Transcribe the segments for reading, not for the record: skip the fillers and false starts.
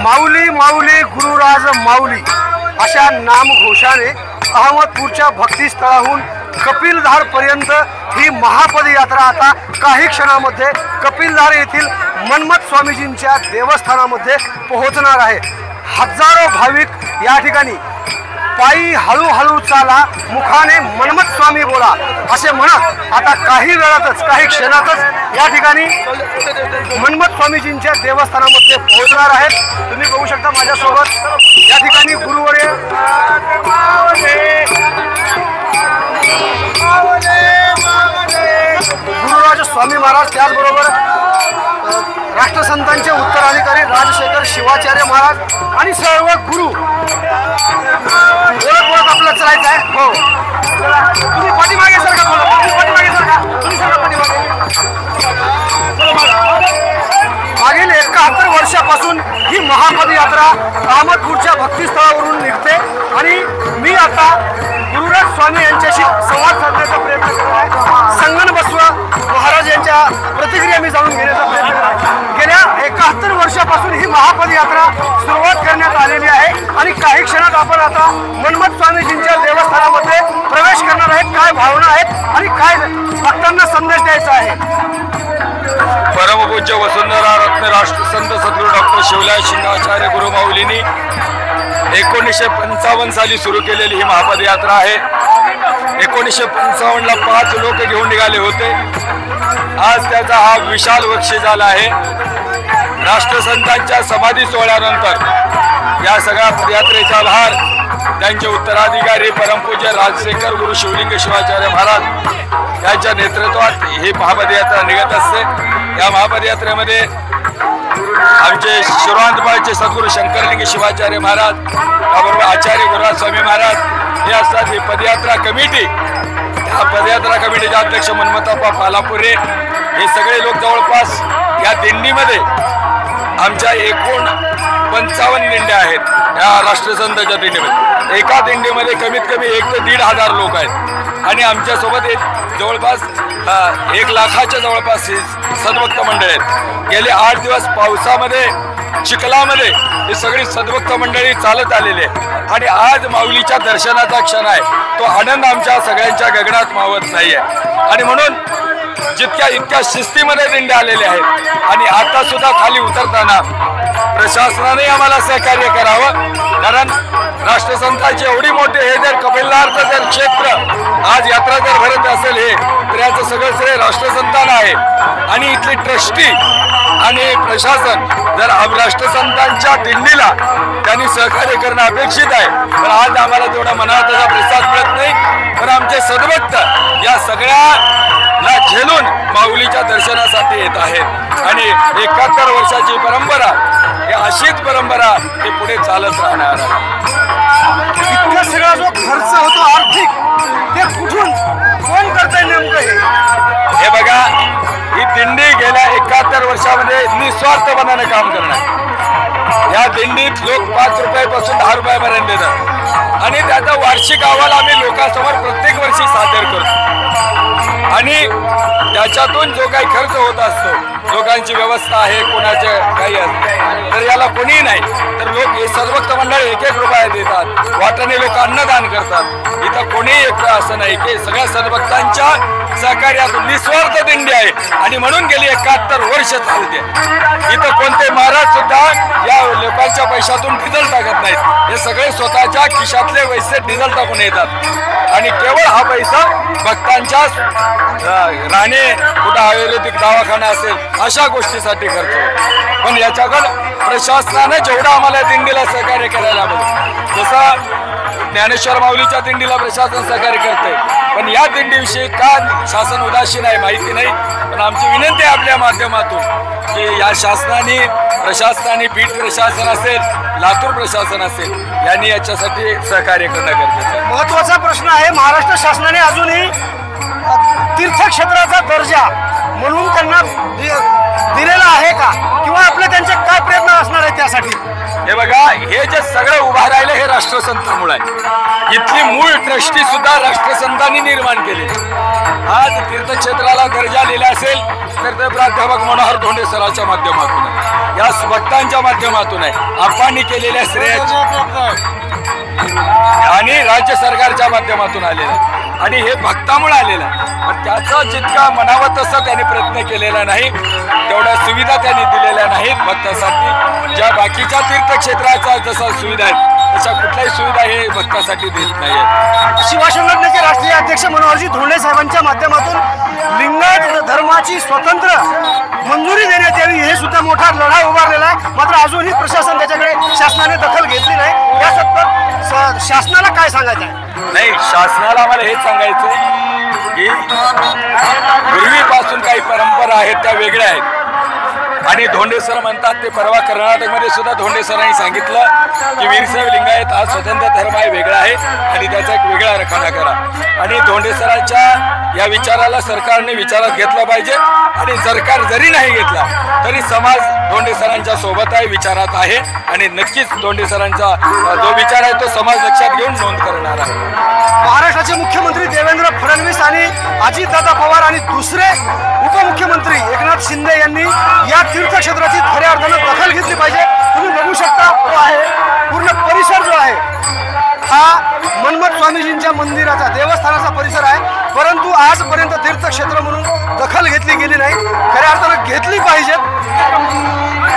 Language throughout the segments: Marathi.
माऊली माऊली गुरुराज माऊली अशा नामघोषाने अहमदपूरच्या भक्तिस्थळाहून कपिलधार पर्यंत ही महापदयात्रा आता काही क्षणामध्ये कपिलधार येथील मन्मथ स्वामीजींच्या देवस्थानामध्ये पोहोचणार आहे। हजारो भाविक या ठिकाणी पायी हळूहळू चाला, मुखाने मन्मथ स्वामी बोला असे म्हणत आता काही वेळातच काही क्षणातच या ठिकाणी मन्मथ स्वामीजींच्या देवस्थानामध्ये पोहोचणार आहेत। तुम्ही बघू शकता माझ्यासोबत या ठिकाणी गुरुवर्य गुरुराज स्वामी महाराज, त्याचबरोबर राष्ट्रसंतांचे उत्तराधिकारी राजशेखर शिवाचार्य महाराज आणि सर्व गुरु ओळख आपल्याला चलायचं आहे। हो, तुम्ही पाठीमागे सरका, पाठीमागे सरका, तुम्ही सरका पाठीमागे। मागील 71 वर्षापासून ही महापदयात्रा अहमदपूरच्या भक्तिस्थळावरून निघते आणि मी आता गुरुराज स्वामी यांच्याशी संवाद साधण्याचा प्रयत्न करत आहे। संगन बसव महाराज यांच्या प्रतिक्रिया मी जाणून घेण्याचा प्रयत्न करत आहे। गेल्या 71 वर्षापासून ही महापदयात्रा सुरुवात करण्यात आलेली आहे आणि काही क्षणात आपण आता मन्मथ स्वामीजींच्या देवस्थानामध्ये प्रवेश करणार आहेत। काय भावना आहेत आणि काय भक्तांना संदेश द्यायचा आहे? परमपूज्य वसुंधरा रत्न राष्ट्रसंत सद्गुरू डॉक्टर शिवलाल शिंगाचार्य गुरुमाऊलींनी 1955 साली सुरू केलेली ही महापदयात्रा आहे। 1955ला 5 लोक घेऊन निघाले होते। आज त्याचा हा विशाल वृक्ष झाला आहे। राष्ट्रसंतांच्या समाधी सोहळ्यानंतर या सगळ्या पदयात्रेचा भार त्यांचे उत्तराधिकारी परमपूज्य राजशेखर गुरु शिवलिंग शिवाचार्य महाराज यांच्या नेतृत्वात ही महापदयात्रा निघत असते। या महापदयात्रेमध्ये आमचे शिरवांतपाळचे सद्गुरू शंकरलिंग शिवाचार्य महाराज, त्याबरोबर आचार्य गुरुराज स्वामी महाराज हे असतात। ही पदयात्रा कमिटी, या पदयात्रा कमिटीचे अध्यक्ष मन्मथप्पा पालापुरे हे सगळे लोक जवळपास या दिंडीमध्ये आमच्या एकूण 55 दिंड्या आहेत। या राष्ट्रसंतांच्या दिंडीमध्ये एका दिंडीमध्ये कमीत कमी 1 ते 1,500 लोक आहेत आणि आमच्यासोबत जवळपास 1 लाखाच्या जवळपास सद्भक्त मंडळी आहेत। गेले 8 दिवस पावसामध्ये चिखलामध्ये ही सगळी सद्भक्त मंडळी चालत आलेली आहे आणि आज माऊलीच्या दर्शनाचा क्षण आहे। तो आनंद आमच्या सगळ्यांच्या गगनात मावत नाही आहे आणि म्हणून जितक्या इतक्या शिस्तीमध्ये दिंड्या आलेल्या आहेत आणि आता सुद्धा खाली उतरताना प्रशासनाने आम्हाला सहकार्य करावं, कारण राष्ट्रसंतांची एवढी मोठी हे जर कपिलधारचं जर क्षेत्र आज यात्रा जर भरत असेल हे तर याचं सगळं श्रेय राष्ट्रसंतांना आहे आणि इथली ट्रस्टी आणि प्रशासन जर राष्ट्रसंतांच्या दिंडीला त्यांनी सहकार्य करणं अपेक्षित आहे। तर आज आम्हाला तेवढा मनाला त्याचा प्रतिसाद मिळत नाही, पण आमचे सद्भक्त या सगळ्याला झेलून माऊलीच्या दर्शनासाठी येत आहेत आणि 71 वर्षाची परंपरा ही अशीच परंपरा ही पुढे चालत राहणार आहे। इतका सगळा जो खर्च होतो आर्थिक, ते कुठून कोण करतंय नेमकं हे बघा, ही दिंडी गेल्या 71 वर्षामध्ये निस्वार्थपणाने काम करणार। या दिंडीत लोक 5 रुपयापासून 10 रुपयापर्यंत देतात आणि त्याचा वार्षिक अहवाल आम्ही लोकांसमोर प्रत्येक वर्षी सादर करतो आणि त्याच्यातून जो काही खर्च होत असतो, लोकांची व्यवस्था आहे, कोणाचे काही असते तर याला कोणीही नाही तर लोक हे सद्भक्त मंडळ 1-1 रुपया देतात, वाटाने लोक अन्नदान करतात। इथं कोणीही एकटं असं नाही की सगळ्या सद्भक्तांच्या सहकार्यातून निस्वार्थ दिंडी आहे आणि म्हणून गेली 71 वर्ष चालते। इथं कोणते महाराज सुद्धा या लोकांच्या पैशातून डिझेल टाकत नाहीत, हे सगळे स्वतःच्या खिशातले पैसे डिझेल टाकून येतात आणि केवळ हा पैसा भक्तांच्या राहणे, कुठं आयुर्वेदिक दवाखाना असेल अशा गोष्टीसाठी खर्च होतो। पण याच्याकडे प्रशासनाने जेवढं आम्हाला दिंडीला सहकार्य करायला हवं, जसं ज्ञानेश्वर माऊलीच्या दिंडीला प्रशासन सहकार्य करते, पण या दिंडीविषयी का शासन उदासीन आहे माहिती नाही। पण आमची विनंती आहे आपल्या माध्यमातून की या शासनाने, प्रशासनाने, पीठ प्रशासन असेल, लातूर प्रशासन असेल, यांनी याच्यासाठी सहकार्य करणं गरजेचं आहे। महत्त्वाचा प्रश्न आहे, महाराष्ट्र शासनाने अजूनही तीर्थक्षेत्राचा दर्जा म्हणून त्यांना दिलेला आहे का, किंवा आपले त्यांचे काय प्रयत्न असणार आहे त्यासाठी? हे बघा, हे जे सगळं उभा राहिले हे ते राष्ट्रसंतांमुळे आहे. इथली मूळ ट्रस्टी सुद्धा राष्ट्रसंतांनी निर्माण केली. आज तीर्थक्षेत्राला दर्जा दिला असेल तर ते प्राध्यापक मनोहर धोंडे सरांच्या माध्यमातून आहे, या भक्तांच्या माध्यमातून आहे, आपांनी केलेल्या श्रेयाची आणि राज्य सरकारच्या माध्यमातून आलेलं आहे आणि हे भक्तामुळे आलेलं आहे. पण त्याचा जितका म्हणावं तसं त्यांनी प्रयत्न केलेला नाही, तेवढ्या सुविधा त्यांनी दिलेल्या नाहीत भक्तासाठी. ज्या बाकीच्या तीर्थक्षेत्राच्या जसा सुविधा आहेत तशा कुठल्याही सुविधा हे भक्तासाठी देत नाही आहेत. शिवा संघटनेचे राष्ट्रीय अध्यक्ष मनोहरजी धोंडे साहेबांच्या माध्यमातून लिंगायत धर्माची स्वतंत्र मंजुरी देण्यात यावी हे सुद्धा मोठा लढा उभारलेला आहे. मात्र अजूनही प्रशासन त्याच्याकडे शासनाने दखल घेतली नाही. या सत्तर शासनाला काय सांगायचं आहे? नाही, शासनाला आम्हाला हेच सांगायचं की पूर्वीपासून काही परंपरा आहेत त्या वेगळ्या आहेत आणि धोंडे सर म्हणतात ते परवा कर्नाटकमध्ये सुद्धा धोंडे सरांनी सांगितलं की वीरशैव लिंगायत हा स्वतंत्र धर्म आहे, वेगळा आहे आणि त्याचा एक वेगळा रखाना करा. आणि धोंडे सरांच्या या विचाराला सरकारने विचारात घेतलं पाहिजे आणि सरकार जरी नाही घेतला तरी समाज धोंडे सरांच्या सोबत आहे, विचारात आहे आणि नक्कीच धोंडे सरांचा जो विचार आहे तो समाज लक्षात घेऊन नोंद करणार आहे. महाराष्ट्राचे मुख्यमंत्री देवेंद्र फडणवीस आणि अजितदादा पवार आणि दुसरे उपमुख्यमंत्री एकनाथ शिंदे यांनी या तीर्थक्षेत्राची खऱ्या अर्थानं दखल घेतली पाहिजे. तुम्ही बघू शकता तो आहे पूर्ण परिसर जो आहे हा मन्मथ स्वामीजींच्या मंदिराचा देवस्थानाचा परिसर आहे, परंतु आजपर्यंत तीर्थक्षेत्र म्हणून दखल घेतली गेली नाही. खऱ्या अर्थानं घेतली पाहिजेत.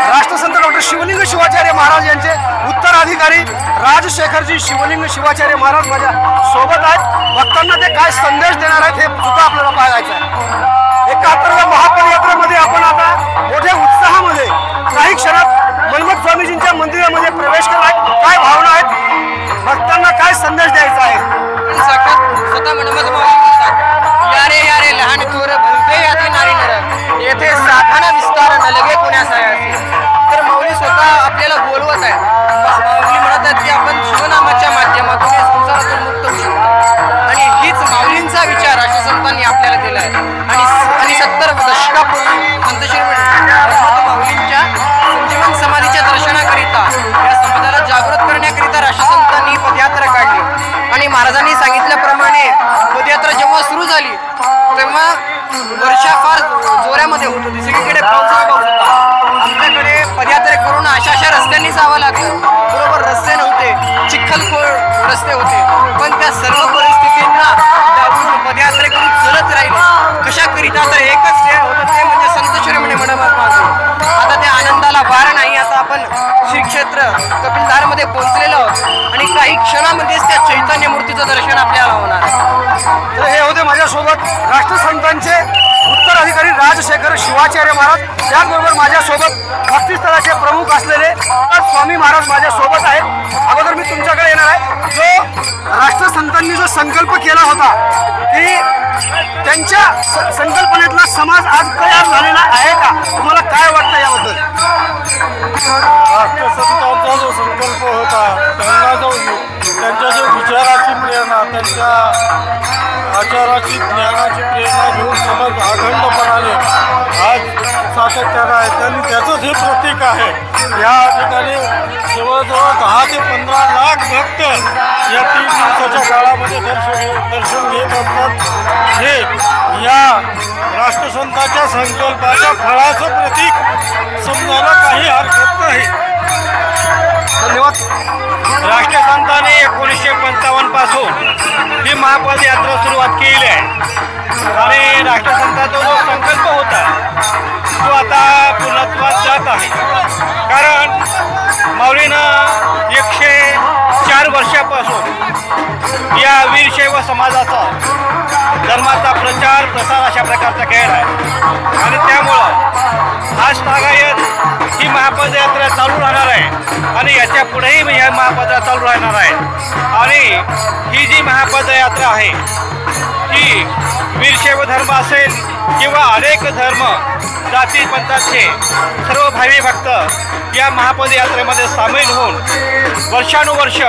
राष्ट्रसंत डॉक्टर शिवलिंग शिवाचार्य महाराज यांचे उत्तराधिकारी राजशेखरजी शिवलिंग शिवाचार्य महाराज माझ्या सोबत आहेत. भक्तांना ते काय संदेश देणार आहेत हे सुद्धा आपल्याला पाहायचं आहे. 71व्या महापदयात्रेमध्ये आपण आता मोठ्या उत्साहामध्ये काही क्षणात मन्मथ स्वामीजींच्या मंदिरामध्ये प्रवेश केला. काय भावना आहेत, भक्तांना काय संदेश द्यायचा आहे? स्वतः मन्मथ यारे यारे लहान थोर भलते यादी नारी नर येथे साधाना विस्तार न लगे पुण्यासायासी. तर माऊली स्वतः आपल्याला बोलवत आहे. माऊली म्हणत आहेत की आपण शिवनामाच्या माध्यमातून या संसारातून मुक्त होऊ शकतो आणि हीच माऊलींचा विचार राष्ट्रसंतांनी आपल्याला दिला आहे. आणि 70 दशकापूर्वी संतश्री मन्मथ माऊलींच्या संजीवन समाधीच्या दर्शनाकरिता या समाजाला जागृत करण्याकरिता राष्ट्रसंतांनी पदयात्रा काढली आणि महाराजांनी सांगितल्याप्रमाणे पदयात्रा जेव्हा सुरू झाली तेव्हा वर्षा फार जोरामध्ये होत होती, सगळीकडे पाऊस होता. आमच्याकडे पदयात्रे करून अशा रस्त्यांनी जावं लागलं. बरोबर रस्ते नव्हते, चिखलखोर रस्ते होते, पण त्या सर्व परिस्थितींना त्यावरून पदयात्रे करून चलत राहिले. कशाकरिता तर एकच ध्येय होतं, ते म्हणजे संत शिरोमणी मन्मथ माऊली. आता त्या आनंदाला वार नाही. आता आपण श्री क्षेत्र कपिलधारमध्ये पोहोचलेलो आहोत आणि काही क्षणामध्येच त्या चैतन्य मूर्तीचं दर्शन आपल्याला होणार आहे. तर हे होते माझ्यासोबत राष्ट्रसंतांचे उत्तराधिकारी राजशेखर शिवाचार्य महाराज. त्याचबरोबर माझ्यासोबत भक्तिस्थळाचे प्रमुख असलेले स्वामी महाराज माझ्यासोबत आहेत. अगोदर मी तुमच्याकडे येणार आहे. जो राष्ट्रसंतांनी जो संकल्प केला होता की त्यांच्या संकल्पनेतला समाज आज तयार झालेला आहे का, तुम्हाला काय वाटतं याबद्दल? राष्ट्रसंतांचा जो संकल्प होता, त्यांच्या जो विचाराची प्रेरणा, त्यांच्या आचाराची ज्ञानाची प्रेरणा घेऊन समाज अखंडपणाने आज सातत्यानं आहे. त्यांनी त्याचंच हे प्रतीक आहे. या ठिकाणी जवळजवळ 10 ते 15 लाख भक्त या 3 दिवसाच्या काळामध्ये दर्शन घेत असतात. हे या राष्ट्रसंतांच्या संकल्पाच्या फळाचं प्रतीक समजायला काही हरकत नाही. धन्यवाद. राष्ट्रसंतांनी 1955 पासून ही महापदयात्रा सुरुवात केली आहे आणि राष्ट्रसंतांचा जो संकल्प होता तो आता पूर्णत्वास जात आहे. कारण माऊलीनं 104 वर्षापासून या वीरशैव समाजाचा धर्माचा प्रचार प्रसार अशा प्रकारचा केला आहे आणि त्यामुळं आज तागायत ही महापदयात्रा चालू राहणार आहे आणि याच्या पुढेही ह्या महापदयात्रा चालू राहणार आहे. आणि ही जी महापदयात्रा आहे ही वीरशैव धर्म असेल किंवा अनेक धर्म जाती पंथाचे सर्व भावी भक्त या महापदयात्रेमध्ये सामील होऊन वर्षानुवर्ष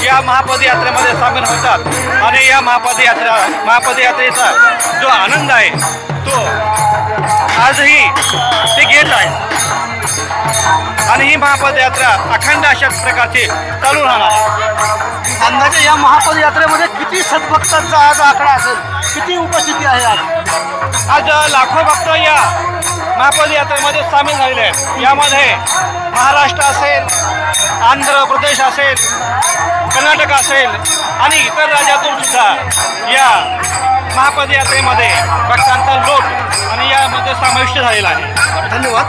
या महापदयात्रेमध्ये सामील होतात आणि या महापदयात्रेचा जो आनंद आहे तो आजही ते घेत आहे. आणि ही महापदयात्रा अखंड अशाच प्रकारची चालू राहणार आहे. अंदाजे या महापदयात्रेमध्ये किती सद्भक्तांचा आज आकडा असेल, किती उपस्थिती आहे आज? आज लाखो भक्त या महापदयात्रेमध्ये सामील झालेले आहेत. यामध्ये महाराष्ट्र असेल, आंध्र प्रदेश असेल, कर्नाटक असेल आणि इतर राज्यातून सुद्धा या महापदयात्रेमध्ये भक्तांचा लोट आणि यामध्ये समाविष्ट झालेला आहे. धन्यवाद.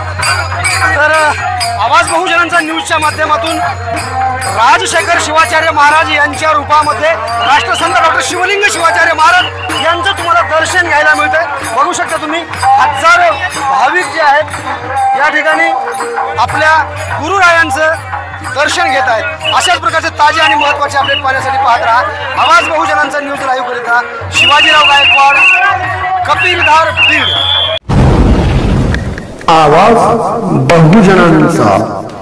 तर आवाज बहुजनांचा न्यूजच्या माध्यमातून राजशेखर शिवाचार्य महाराज यांच्या रूपामध्ये राष्ट्रसंत डॉक्टर शिवलिंग शिवाचार्य महाराज यांचं तुम्हाला दर्शन घ्यायला मिळतंय. बघू शकता तुम्ही हजारो भाविक जे आहेत या ठिकाणी आपल्या गुरुरायांचं दर्शन घेत आहेत. अशाच प्रकारचे ताजे आणि महत्त्वाचे अपडेट पाहण्यासाठी पाहत राहा आवाज बहुजनांचा न्यूज लाईव्ह करिता शिवाजीराव गायकवाड, कपिलधार, बीड. आवाज बहुजनांचा.